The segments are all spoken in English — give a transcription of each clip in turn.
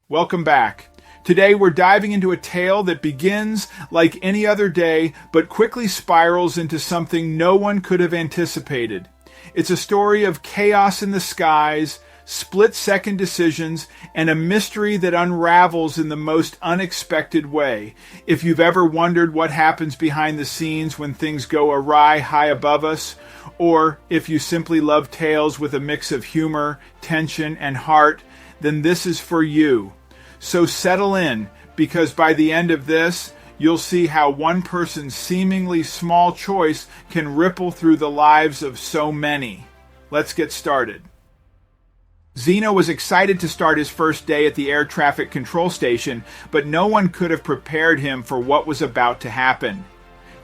Welcome back. Today we're diving into a tale that begins like any other day, but quickly spirals into something no one could have anticipated. It's a story of chaos in the skies, split-second decisions, and a mystery that unravels in the most unexpected way. If you've ever wondered what happens behind the scenes when things go awry high above us, or if you simply love tales with a mix of humor, tension, and heart, then this is for you. So settle in, because by the end of this, you'll see how one person's seemingly small choice can ripple through the lives of so many. Let's get started. Zino was excited to start his first day at the air traffic control station, but no one could have prepared him for what was about to happen.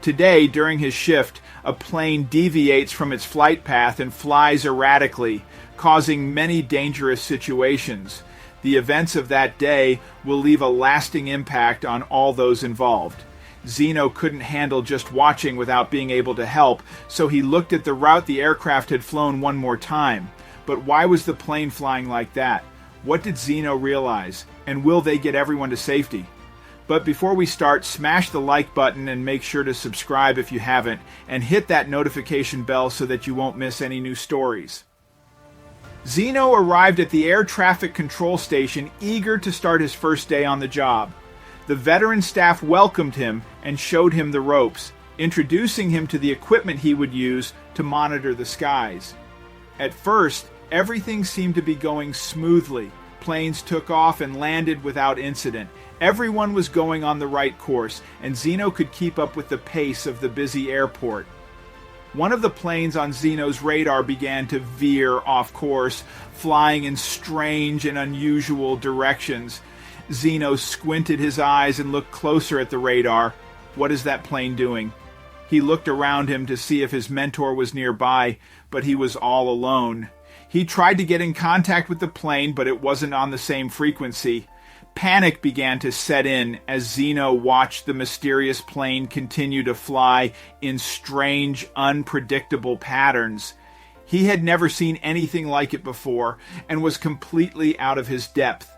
Today, during his shift, a plane deviates from its flight path and flies erratically, causing many dangerous situations. The events of that day will leave a lasting impact on all those involved. Zino couldn't handle just watching without being able to help, so he looked at the route the aircraft had flown one more time. But why was the plane flying like that? What did Zino realize? And will they get everyone to safety? But before we start, smash the like button and make sure to subscribe if you haven't, and hit that notification bell so that you won't miss any new stories. Zino arrived at the air traffic control station eager to start his first day on the job. The veteran staff welcomed him and showed him the ropes, introducing him to the equipment he would use to monitor the skies. At first, everything seemed to be going smoothly. Planes took off and landed without incident. Everyone was going on the right course, and Zino could keep up with the pace of the busy airport. One of the planes on Zino's radar began to veer off course, flying in strange and unusual directions. Zino squinted his eyes and looked closer at the radar. What is that plane doing? He looked around him to see if his mentor was nearby, but he was all alone. He tried to get in contact with the plane, but it wasn't on the same frequency. Panic began to set in as Zino watched the mysterious plane continue to fly in strange, unpredictable patterns. He had never seen anything like it before and was completely out of his depth.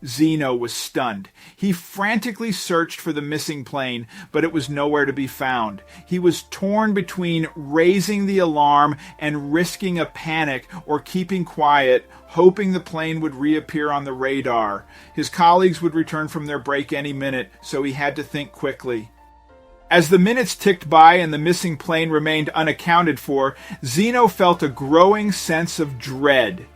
Zino was stunned. He frantically searched for the missing plane, but it was nowhere to be found. He was torn between raising the alarm and risking a panic or keeping quiet, hoping the plane would reappear on the radar. His colleagues would return from their break any minute, so he had to think quickly. As the minutes ticked by and the missing plane remained unaccounted for, Zino felt a growing sense of dread.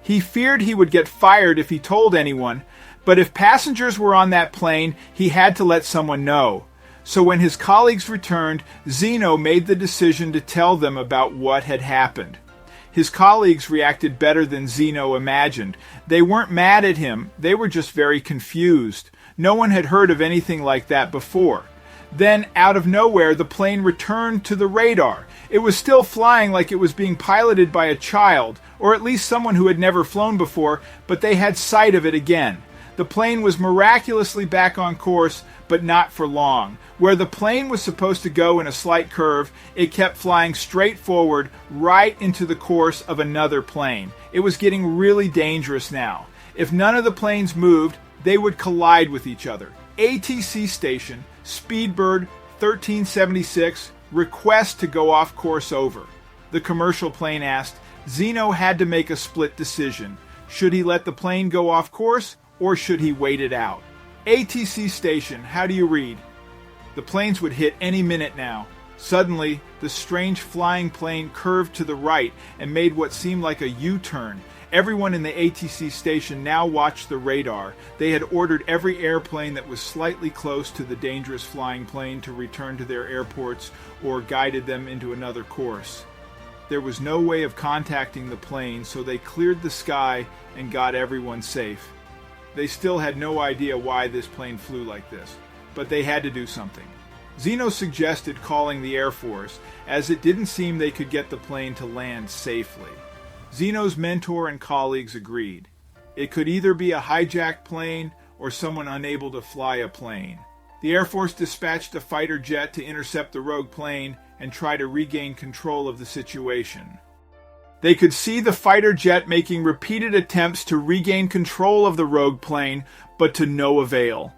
He feared he would get fired if he told anyone, but if passengers were on that plane, he had to let someone know. So when his colleagues returned, Zino made the decision to tell them about what had happened. His colleagues reacted better than Zino imagined. They weren't mad at him, they were just very confused. No one had heard of anything like that before. Then, out of nowhere, the plane returned to the radar. It was still flying like it was being piloted by a child, or at least someone who had never flown before, but they had sight of it again. The plane was miraculously back on course, but not for long. Where the plane was supposed to go in a slight curve, it kept flying straight forward, right into the course of another plane. It was getting really dangerous now. If none of the planes moved, they would collide with each other. ATC station, Speedbird 1376, request to go off course over. The commercial plane asked. Zino had to make a split decision. Should he let the plane go off course, or should he wait it out? ATC station, how do you read? The planes would hit any minute now. Suddenly, the strange flying plane curved to the right and made what seemed like a U-turn. Everyone in the ATC station now watched the radar. They had ordered every airplane that was slightly close to the dangerous flying plane to return to their airports or guided them into another course. There was no way of contacting the plane, so they cleared the sky and got everyone safe. They still had no idea why this plane flew like this, but they had to do something. Zino suggested calling the Air Force, as it didn't seem they could get the plane to land safely. Zino's mentor and colleagues agreed. It could either be a hijacked plane or someone unable to fly a plane. The Air Force dispatched a fighter jet to intercept the rogue plane and try to regain control of the situation. They could see the fighter jet making repeated attempts to regain control of the rogue plane, but to no avail.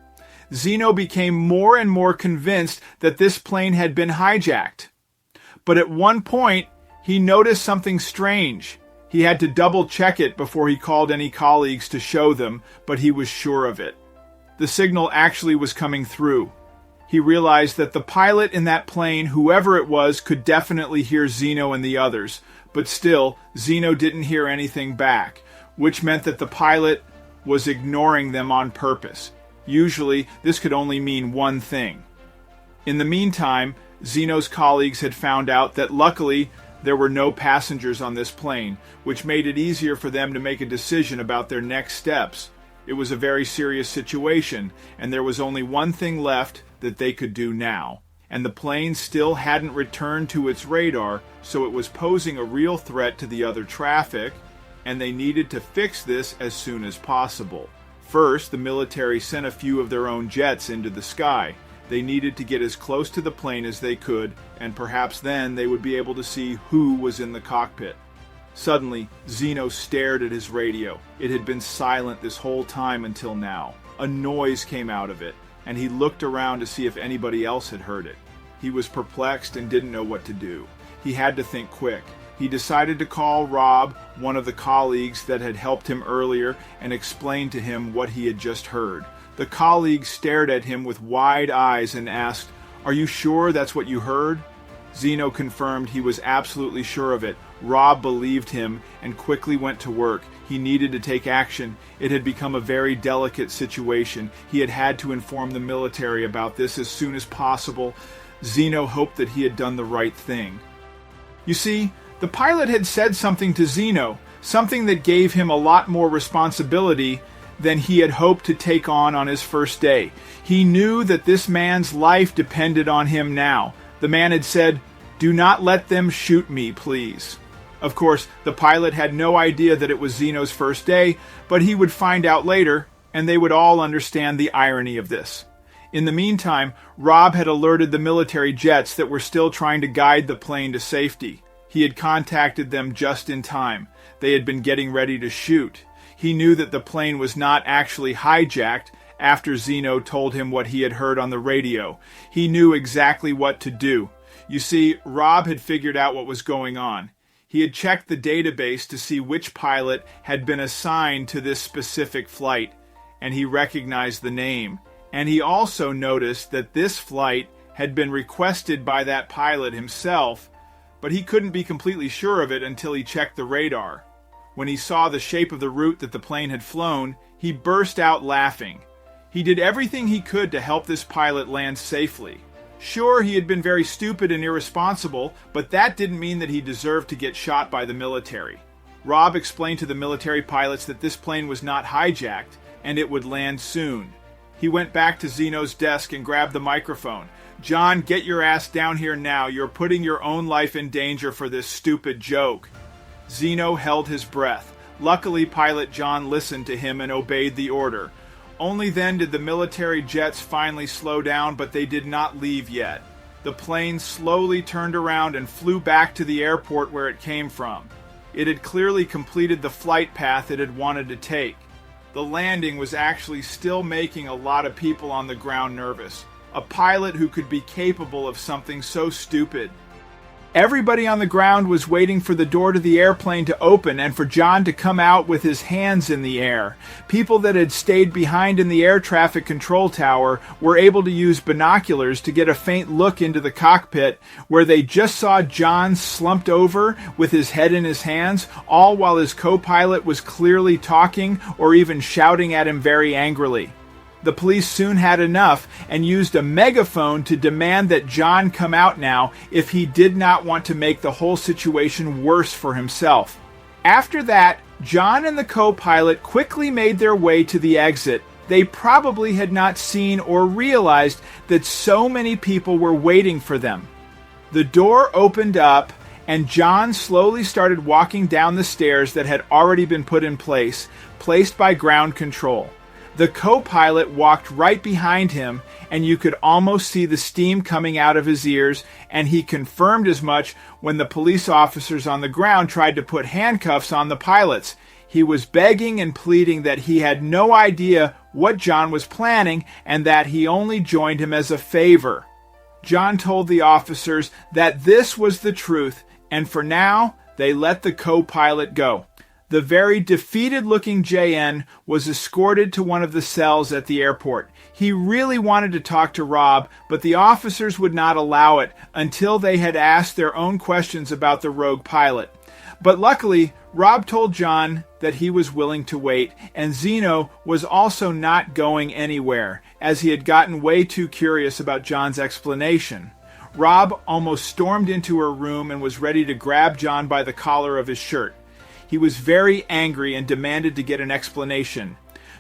Zino became more and more convinced that this plane had been hijacked. But at one point, he noticed something strange. He had to double-check it before he called any colleagues to show them, but he was sure of it. The signal actually was coming through. He realized that the pilot in that plane, whoever it was, could definitely hear Zino and the others, but still, Zino didn't hear anything back, which meant that the pilot was ignoring them on purpose. Usually, this could only mean one thing. In the meantime, Zino's colleagues had found out that luckily there were no passengers on this plane, which made it easier for them to make a decision about their next steps. It was a very serious situation, and there was only one thing left that they could do now. And the plane still hadn't returned to its radar, so it was posing a real threat to the other traffic, and they needed to fix this as soon as possible. First, the military sent a few of their own jets into the sky. They needed to get as close to the plane as they could, and perhaps then they would be able to see who was in the cockpit. Suddenly, Zino stared at his radio. It had been silent this whole time until now. A noise came out of it, and he looked around to see if anybody else had heard it. He was perplexed and didn't know what to do. He had to think quick. He decided to call Rob, one of the colleagues that had helped him earlier, and explain to him what he had just heard. The colleague stared at him with wide eyes and asked, "Are you sure that's what you heard?" Zino confirmed he was absolutely sure of it. Rob believed him and quickly went to work. He needed to take action. It had become a very delicate situation. He had had to inform the military about this as soon as possible. Zino hoped that he had done the right thing. You see, the pilot had said something to Zino, something that gave him a lot more responsibility than he had hoped to take on his first day. He knew that this man's life depended on him now. The man had said, "Do not let them shoot me, please." Of course, the pilot had no idea that it was Zino's first day, but he would find out later, and they would all understand the irony of this. In the meantime, Rob had alerted the military jets that were still trying to guide the plane to safety. He had contacted them just in time. They had been getting ready to shoot. He knew that the plane was not actually hijacked after Zino told him what he had heard on the radio. He knew exactly what to do. You see, Rob had figured out what was going on. He had checked the database to see which pilot had been assigned to this specific flight, and he recognized the name. And he also noticed that this flight had been requested by that pilot himself, but he couldn't be completely sure of it until he checked the radar. When he saw the shape of the route that the plane had flown, he burst out laughing. He did everything he could to help this pilot land safely. Sure, he had been very stupid and irresponsible, but that didn't mean that he deserved to get shot by the military. Rob explained to the military pilots that this plane was not hijacked, and it would land soon. He went back to Zino's desk and grabbed the microphone. "John, get your ass down here now. You're putting your own life in danger for this stupid joke." Zino held his breath. Luckily, Pilot John listened to him and obeyed the order. Only then did the military jets finally slow down, but they did not leave yet. The plane slowly turned around and flew back to the airport where it came from. It had clearly completed the flight path it had wanted to take. The landing was actually still making a lot of people on the ground nervous. A pilot who could be capable of something so stupid. Everybody on the ground was waiting for the door to the airplane to open and for John to come out with his hands in the air. People that had stayed behind in the air traffic control tower were able to use binoculars to get a faint look into the cockpit, where they just saw John slumped over with his head in his hands, all while his co-pilot was clearly talking or even shouting at him very angrily. The police soon had enough and used a megaphone to demand that John come out now if he did not want to make the whole situation worse for himself. After that, John and the co-pilot quickly made their way to the exit. They probably had not seen or realized that so many people were waiting for them. The door opened up and John slowly started walking down the stairs that had already been put in place, placed by ground control. The co-pilot walked right behind him, and you could almost see the steam coming out of his ears, and he confirmed as much when the police officers on the ground tried to put handcuffs on the pilots. He was begging and pleading that he had no idea what John was planning and that he only joined him as a favor. John told the officers that this was the truth, and for now, they let the co-pilot go. The very defeated-looking JN was escorted to one of the cells at the airport. He really wanted to talk to Rob, but the officers would not allow it until they had asked their own questions about the rogue pilot. But luckily, Rob told John that he was willing to wait, and Zino was also not going anywhere, as he had gotten way too curious about John's explanation. Rob almost stormed into her room and was ready to grab John by the collar of his shirt. He was very angry and demanded to get an explanation.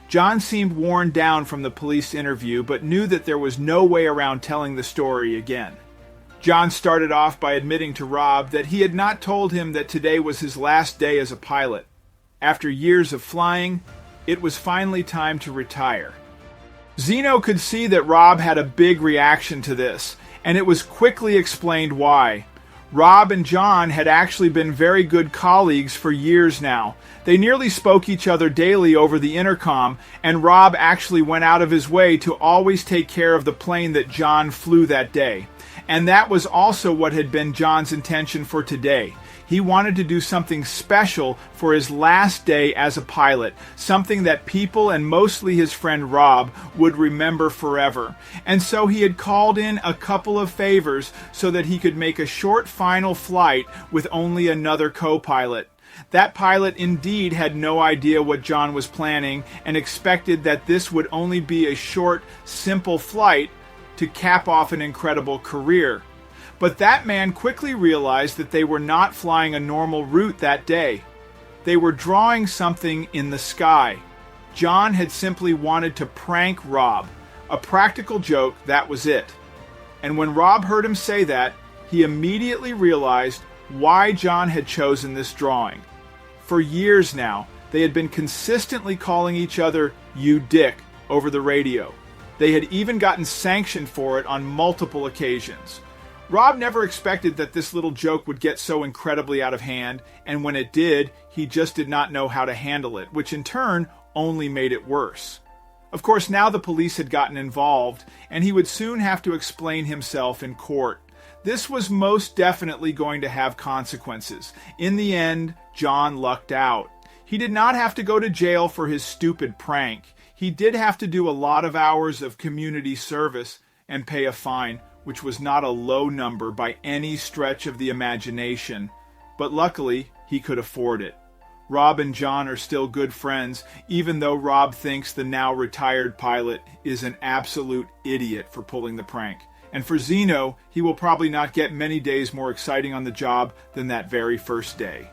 John seemed worn down from the police interview, but knew that there was no way around telling the story again. John started off by admitting to Rob that he had not told him that today was his last day as a pilot. After years of flying, it was finally time to retire. Zino could see that Rob had a big reaction to this, and it was quickly explained why. Rob and John had actually been very good colleagues for years now. They nearly spoke each other daily over the intercom, and Rob actually went out of his way to always take care of the plane that John flew that day. And that was also what had been John's intention for today. He wanted to do something special for his last day as a pilot, something that people and mostly his friend Rob would remember forever. And so he had called in a couple of favors so that he could make a short final flight with only another co-pilot. That pilot indeed had no idea what John was planning and expected that this would only be a short, simple flight to cap off an incredible career. But that man quickly realized that they were not flying a normal route that day. They were drawing something in the sky. John had simply wanted to prank Rob. A practical joke, that was it. And when Rob heard him say that, he immediately realized why John had chosen this drawing. For years now, they had been consistently calling each other "you dick" over the radio. They had even gotten sanctioned for it on multiple occasions. Rob never expected that this little joke would get so incredibly out of hand, and when it did, he just did not know how to handle it, which in turn only made it worse. Of course, now the police had gotten involved, and he would soon have to explain himself in court. This was most definitely going to have consequences. In the end, John lucked out. He did not have to go to jail for his stupid prank. He did have to do a lot of hours of community service and pay a fine, which was not a low number by any stretch of the imagination. But luckily, he could afford it. Rob and John are still good friends, even though Rob thinks the now retired pilot is an absolute idiot for pulling the prank. And for Zino, he will probably not get many days more exciting on the job than that very first day.